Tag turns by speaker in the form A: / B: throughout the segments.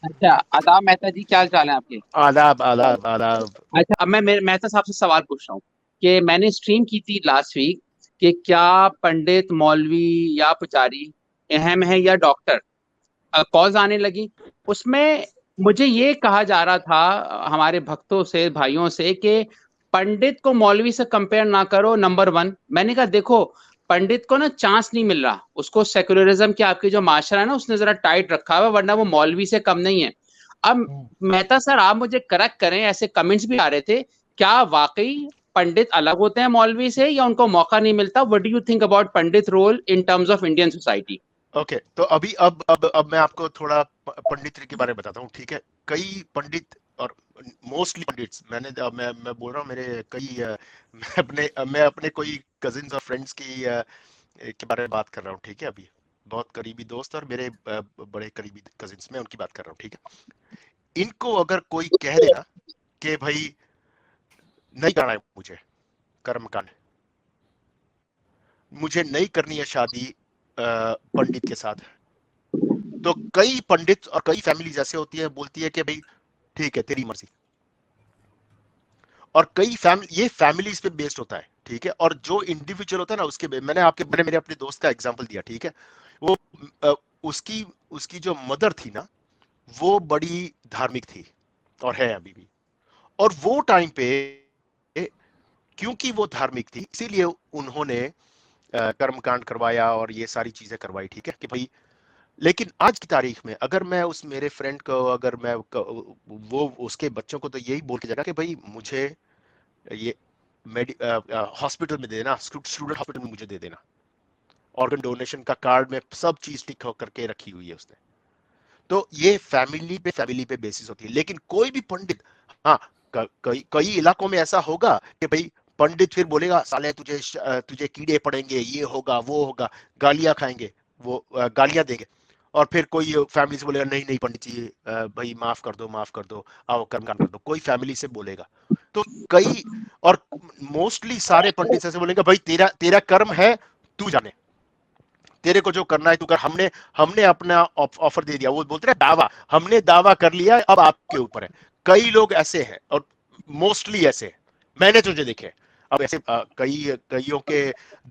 A: अच्छा, आदाब मेहता जी, क्या हाल चाल है आपके?
B: आदाब आदाब आदाब।
A: अच्छा, अब मैं मेहता साहब से सवाल पूछ रहा हूँ कि मैंने स्ट्रीम की थी लास्ट वीक कि क्या पंडित, मौलवी या पुजारी अहम है या डॉक्टर? कॉल्स आने लगी। उसमें मुझे ये कहा जा रहा था हमारे भक्तों से, भाइयों से, कि पंडित को मौलवी से कंपेयर ना करो, नंबर वन। मैंने कहा देखो, पंडित को ना चांस नहीं मिल रहा, उसको सेकुलरिज्म के आपके जो माशरा है ना उसने जरा टाइट रखा हुआ, वरना वो मौलवी से कम नहीं है। अब मेहता सर, आप मुझे करेक्ट करें, ऐसे कमेंट्स भी आ रहे थे, क्या वाकई पंडित अलग होते हैं मौलवी से या उनको मौका नहीं मिलता? What do you think about pandit role in terms of Indian society?
B: Okay, तो अभी अब मैं आपको थोड़ा पंडितरी के बारे में बताता हूँ, ठीक है। कई पंडित और मोस्टली पंडित्स, मैं बोल रहा हूँ मेरे कई मैं अपने कोई कजिन्स और फ्रेंड्स के बारे में बात कर रहा हूँ, ठीक है। अभी बहुत करीबी दोस्त और मेरे बड़े करीबी कजिन्स में उनकी बात कर रहा हूँ, ठीक है। इनको अगर कोई कह देना कि भाई नहीं करना है मुझे कर्मकांड, मुझे नहीं करनी है शादी पंडित के साथ, तो कई पंडित और कई फैमिलीज ऐसे होती है, बोलती है कि भाई ठीक है तेरी मर्जी। और कई फैमिली, ये फैमिलीज पे बेस्ड होता है, ठीक है। और जो इंडिविजुअल होता है ना उसके मैंने मेरे अपने दोस्त का एग्जांपल दिया, ठीक है। वो अ, उसकी उसकी जो मदर थी ना, वो बड़ी धार्मिक थी और है अभी भी। और वो टाइम पे क्योंकि वो धार्मिक थी इसीलिए उन्होंने कर्मकांड करवाया और ये सारी चीजें करवाई, ठीक है कि भाई। लेकिन आज की तारीख में अगर मैं उस मेरे फ्रेंड को, अगर वो उसके बच्चों को तो यही बोल के जाएगा कि भाई मुझे ये हॉस्पिटल में दे देना, स्टूडेंट हॉस्पिटल में मुझे दे देना, ऑर्गन डोनेशन का कार्ड में सब चीज टिक करके रखी हुई है उसने। तो ये फैमिली पे बेसिस होती है। लेकिन कोई भी पंडित, हाँ, कई कई इलाकों में ऐसा होगा कि भाई पंडित फिर बोलेगा साले तुझे कीड़े पड़ेंगे, ये होगा वो होगा, गालियां खाएंगे, वो गालियां देंगे। और फिर कोई फैमिली से बोलेगा नहीं नहीं पंडित जी, भाई माफ कर दो, आओ कर्मकांड कर दो, कोई फैमिली से बोलेगा। तो कई, और मोस्टली सारे पंडित ऐसे बोलेंगे भाई तेरा तेरा कर्म है, तू जाने, तेरे को जो करना है तू कर, हमने हमने अपना ऑफर दे दिया। वो बोलते हैं दावा, हमने दावा कर लिया, अब आपके ऊपर है। कई लोग ऐसे हैं और मोस्टली ऐसे हैं, मैंने तुझे देखे। अब ऐसे कईयों के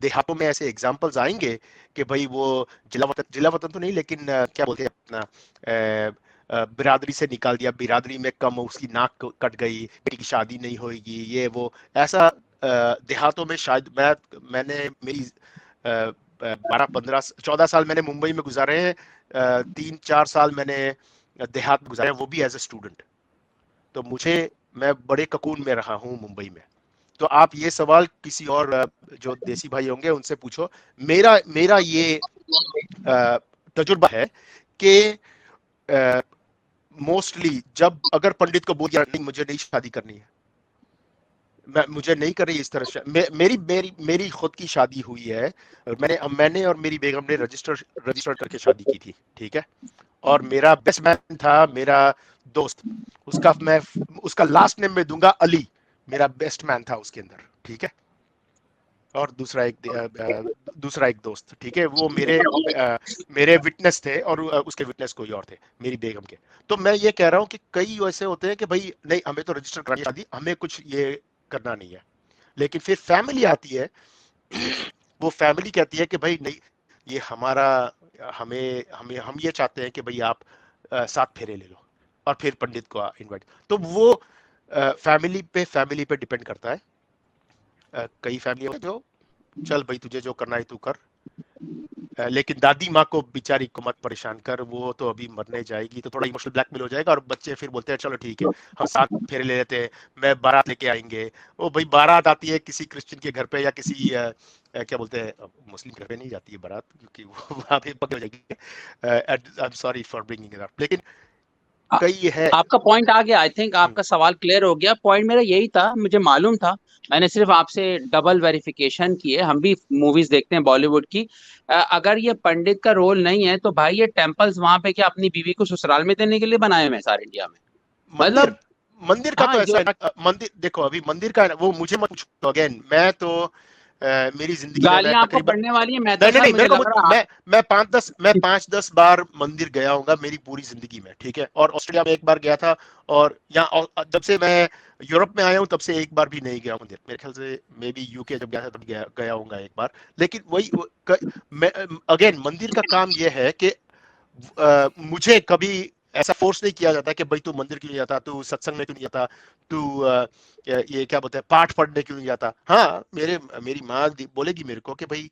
B: देहातों में ऐसे एग्जांपल्स आएंगे कि भाई वो जिला वतन तो नहीं, लेकिन क्या बोलते हैं अपना, बिरादरी से निकाल दिया, बिरादरी में कम, उसकी नाक कट गई, बेटी की शादी नहीं होगी, ये वो ऐसा देहातों में शायद। मैंने मेरी 12 15 14 साल मैंने मुंबई में गुजारे हैं, 3 4 साल मैंने देहात में गुजारे, वो भी एज ए स्टूडेंट। तो मैं बड़े ककून में रहा हूँ मुंबई में। तो आप ये सवाल किसी और जो देसी भाई होंगे उनसे पूछो। मेरा मेरा ये तजुर्बा है कि मोस्टली जब अगर पंडित को बोल दिया नहीं मुझे नहीं शादी करनी है, मुझे नहीं कर रही इस तरह से, मेरी मेरी मेरी खुद की शादी हुई है। मैंने और मेरी बेगम ने रजिस्टर करके शादी की थी, ठीक है। और मेरा बेस्ट मैन था मेरा दोस्त, मैं उसका लास्ट नेम मैं दूंगा अली, मेरा बेस्ट मैन था उसके अंदर, ठीक है। और दूसरा एक दोस्त, ठीक है, वो मेरे विटनेस थे, और उसके विटनेस कोई और थे, मेरी बेगम के। तो मैं ये कह रहा हूँ कि कई ऐसे होते हैं कि भाई नहीं हमें तो रजिस्टर करानी है शादी, हमें कुछ ये करना नहीं है। लेकिन फिर फैमिली आती है, वो फैमिली कहती है कि भाई नहीं, ये हमारा, हमें हमें हम ये चाहते हैं कि भाई आप 7 फेरे ले लो, और फिर पंडित को इनवाइट। तो वो फैमिली पे डिपेंड करता है। कई फैमिली होती है जो चल भाई तुझे जो करना है तू कर, लेकिन दादी माँ को बेचारी को मत परेशान कर, वो तो अभी मरने जाएगी, तो थोड़ा इमोशनल ब्लैकमेल हो जाएगा। और बच्चे फिर बोलते हैं चलो ठीक है, हम 7 फेरे ले लेते हैं, मैं बारात लेके आएंगे। वो भाई बारात आती है किसी क्रिश्चियन के घर पे या किसी क्या बोलते हैं, मुस्लिम घर पे नहीं जाती है बारात, क्योंकि वो वहां पे पकड़ जाएगी। I am sorry for bringing it up, लेकिन
A: आ,
B: कई है।
A: आपका पॉइंट आ गया। आई थिंक
B: हम्म,
A: आपका सवाल क्लियर हो गया। पॉइंट मेरा यही था, मुझे मालूम था। मैंने सिर्फ आपसे डबल वेरिफिकेशन की है। हम भी मूवीज देखते हैं बॉलीवुड की। अगर ये पंडित का रोल नहीं है तो भाई ये टेम्पल्स वहां पे क्या अपनी बीवी को ससुराल में देने के लिए बनाए हुए हैं सारे इंडिया में?
B: मंदिर
A: मतलब,
B: मंदिर का
A: हाँ
B: तो
A: ये,
B: ऐसा है ना, मंदिर देखो, अभी मंदिर का है ना, वो मुझे मत पूछो अगेन, मैं तो मेरी जिंदगी में
A: गालियां
B: मैं
A: आपको
B: तकरीबन
A: पड़ने वाली है। मैं तो
B: नहीं
A: सर
B: नहीं
A: मुझे
B: मेरे को
A: लग रहा है
B: मैं 5-10 बार मंदिर गया हूँगा मेरी पूरी जिंदगी में, ठीक है, और ऑस्ट्रेलिया में एक बार गया था, और यहाँ जब से मैं यूरोप में आया हूँ तब से एक बार भी नहीं गया मंदिर, मेरे ख्याल से मे बी यूके जब गया था तब गया होऊंगा एक बार। लेकिन वही मैं अगेन मंदिर का काम यह है कि मुझे कभी ऐसा फोर्स नहीं किया जाता कि भाई तू मंदिर क्यों नहीं जाता, तू सत्संग में क्यों नहीं जाता, तू ये क्या बोलते हैं पाठ पढ़ने क्यों नहीं जाता। हाँ मेरी माँ बोलेगी मेरे को कि भाई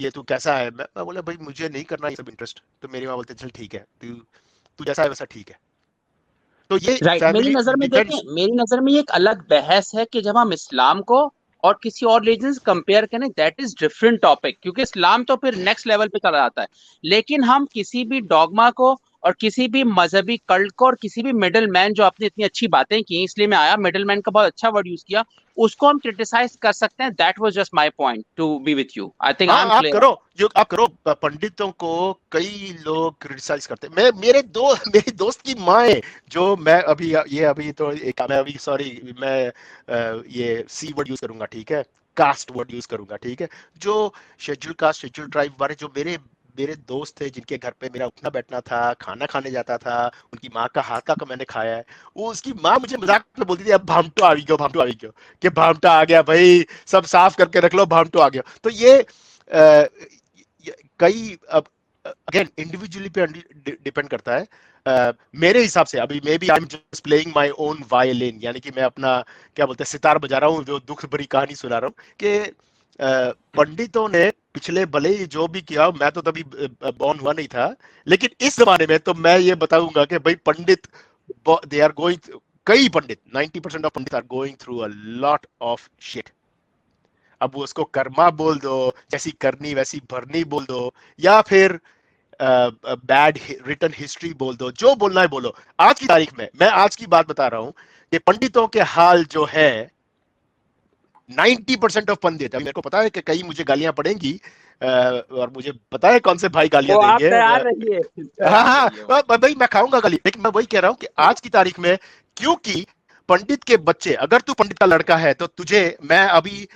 B: ये तू कैसा है, मैं बोला भाई मुझे नहीं करना ये सब इंटरेस्ट, तो मेरी माँ बोलते चल ठीक है, तू तू जैसा है वैसा ठीक है। तो ये
A: राइट। मेरी
B: फैमिली
A: नजर में देखें,
B: डिपेंड्स।
A: मेरी नजर में ये एक अलग बहस है कि जब हम इस्लाम को और किसी और रिलीजन से कंपेयर करें, दैट इज डिफरेंट टॉपिक, क्योंकि इस्लाम तो फिर नेक्स्ट लेवल पे चला जाता है। लेकिन हम किसी भी डॉगमा को और किसी भी मजहबी कल्ट को और किसी भी मिडिल मैन, जो आपने इतनी अच्छी बातें की, इसलिए मैं आया, मिडिल मैन का बहुत अच्छा वर्ड यूज किया, उसको हम क्रिटिसाइज कर सकते हैं। That was just my point to be with you. I think I
B: हाँ
A: एम
B: आप
A: क्लियर।
B: करो जो आप करो, पंडितों को कई लोग क्रिटिसाइज करते हैं। मैं मेरी दोस्त की माँ है, जो मैं अभी तो एक मैं अभी सॉरी मैं ये सी वर्ड यूज करूंगा, ठीक है, कास्ट वर्ड यूज करूंगा, ठीक है, जो शेड्यूल कास्ट शेड्यूल ट्राइब वाले जो मेरे मेरे दोस्त थे जिनके घर पे मेरा उठना बैठना था, खाना खाने जाता था, उनकी माँ का हाथ का मैंने खाया है, वो उसकी माँ मुझे मजाक में बोलती थी अब भामटो आ गयो, भामटो आ गयो, कि भामटा आ गया भाई, सब साफ करके रख लो, भामटो आ गया। तो ये कई अब अगेन इंडिविजुअली पे डिपेंड करता है। मेरे हिसाब से अभी maybe I am just playing my own violin, यानी कि मैं अपना क्या बोलते हैं सितार बजा रहा हूँ, जो दुख भरी कहानी सुना रहा हूँ कि पंडितों ने पिछले भले ही जो भी किया, मैं तो तभी बॉर्न हुआ नहीं था, लेकिन इस जमाने में तो मैं ये बताऊंगा कि भाई पंडित दे आर गोइंग, कई पंडित 90% of pandit are going through a lot of shit. अब वो उसको कर्मा बोल दो, जैसी करनी वैसी भरनी बोल दो, या फिर बैड रिटर्न हिस्ट्री बोल दो, जो बोलना है बोलो। आज की तारीख में मैं आज की बात बता रहा हूं कि पंडितों के हाल जो है 90% ऑफ पंडित, अभी मेरे को पता है कि कई मुझे गालियां पड़ेंगी, और मुझे पता है कौन से भाई गालियां
A: तो आप
B: देंगे।
A: तैयार रहिए,
B: हाँ
A: तैयार रहिए।
B: हाँ भाई मैं खाऊंगा गाली, लेकिन मैं वही कह रहा हूं कि आज की तारीख में, क्योंकि पंडित के बच्चे, अगर तू पंडित का लड़का है तो तुझे, मैं अभी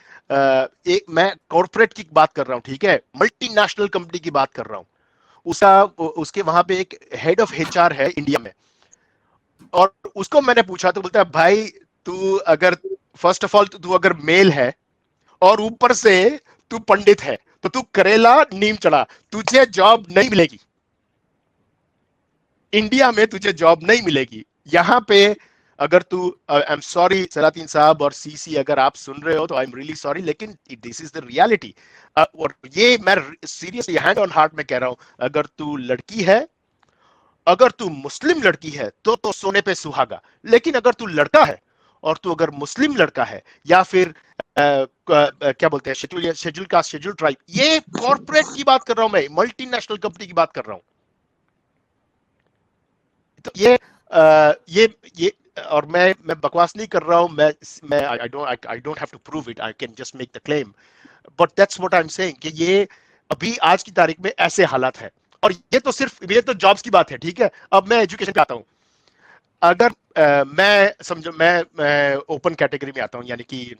B: मैं कॉर्पोरेट की बात कर रहा हूं, ठीक है, मल्टीनेशनल कंपनी की बात कर रहा हूं, उसका उसके वहां पे एक हेड ऑफ एचआर है इंडिया में, और उसको मैंने पूछा तो बोलता है भाई तू अगर फर्स्ट ऑफ ऑल तू अगर मेल है और ऊपर से तू पंडित है तो तू करेला नीम चढ़ा, तुझे जॉब नहीं मिलेगी, इंडिया में तुझे जॉब नहीं मिलेगी। यहां पे अगर तू, आई एम सॉरी सलातीन साहब और सीसी, अगर आप सुन रहे हो तो आई एम रियली सॉरी, लेकिन दिस इज द रियलिटी। और ये मैं सीरियसली हैंड ऑन हार्ट में कह रहा हूं, अगर तू लड़की है, अगर तू मुस्लिम लड़की है तो सोने पे सुहागा, लेकिन अगर तू लड़का है और तू अगर मुस्लिम लड़का है या फिर क्या बोलते हैं शेड्यूल कास्ट शेड्यूल ट्राइब, ये कॉर्पोरेट की बात कर रहा हूं मैं, मल्टीनेशनल कंपनी की बात कर रहा हूं, तो ये और मैं बकवास नहीं कर रहा हूं, मैं I don't have to prove it, I can just make the claim, but that's what I am saying कि ये अभी आज की तारीख में ऐसे हालात है। और ये तो जॉब्स की बात है, ठीक है, अब मैं एजुकेशन पे आता हूं। अगर मैं समझो मैं ओपन कैटेगरी में आता हूं, यानी कि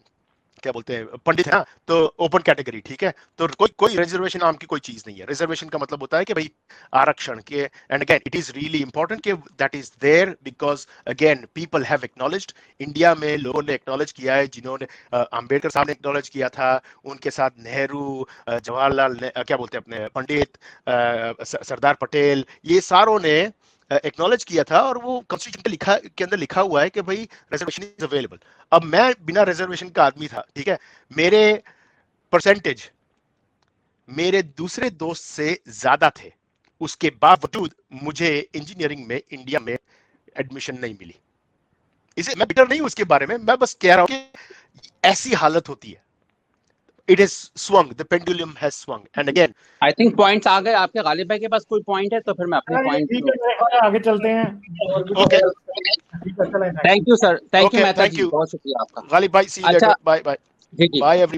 B: क्या बोलते हैं पंडित है ना, तो ओपन कैटेगरी, ठीक है, तो कोई कोई रिजर्वेशन नाम की कोई चीज नहीं है। रिजर्वेशन का मतलब होता है कि भाई आरक्षण के, and again it is really important कि that is there, because again people have acknowledged, India में लोगों ने एक्नॉलेज किया है, जिन्होंने अंबेडकर साहब ने एक्नॉलेज किया था, उनके साथ नेहरू, जवाहरलाल क्या बोलते हैं अपने पंडित, सरदार पटेल, ये सारों ने एक्नॉलेज किया था, और वो कॉन्स्टिट्यूशन के अंदर लिखा हुआ है कि भाई रिजर्वेशन इज अवेलेबल। अब मैं बिना रिजर्वेशन का आदमी था, ठीक है, मेरे परसेंटेज मेरे दूसरे दोस्त से ज्यादा थे, उसके बावजूद मुझे इंजीनियरिंग में इंडिया में एडमिशन नहीं मिली। इसे मैं बिटर नहीं हूं उसके बारे में, मैं बस कह रहा हूं कि ऐसी हालत होती है। It is swung, the pendulum has swung, and again
A: I think points आ गए आपके। गालिब भाई के पास कोई पॉइंट है तो फिर मैं अपने
C: ये
A: पॉइंट।
C: ठीक है, मेरे ख्याल में आगे चलते हैं और कुछ
B: ओके
C: ठीक है, चलें,
A: thank you sir, thank you
B: okay
A: Mehta
B: thank
A: ji,
B: you
A: बहुत शुक्रिया आपका।
B: गालिब भाई, सी यू
A: अच्छा
B: लेटर, बाय बाय
A: जी जी।
B: Bye every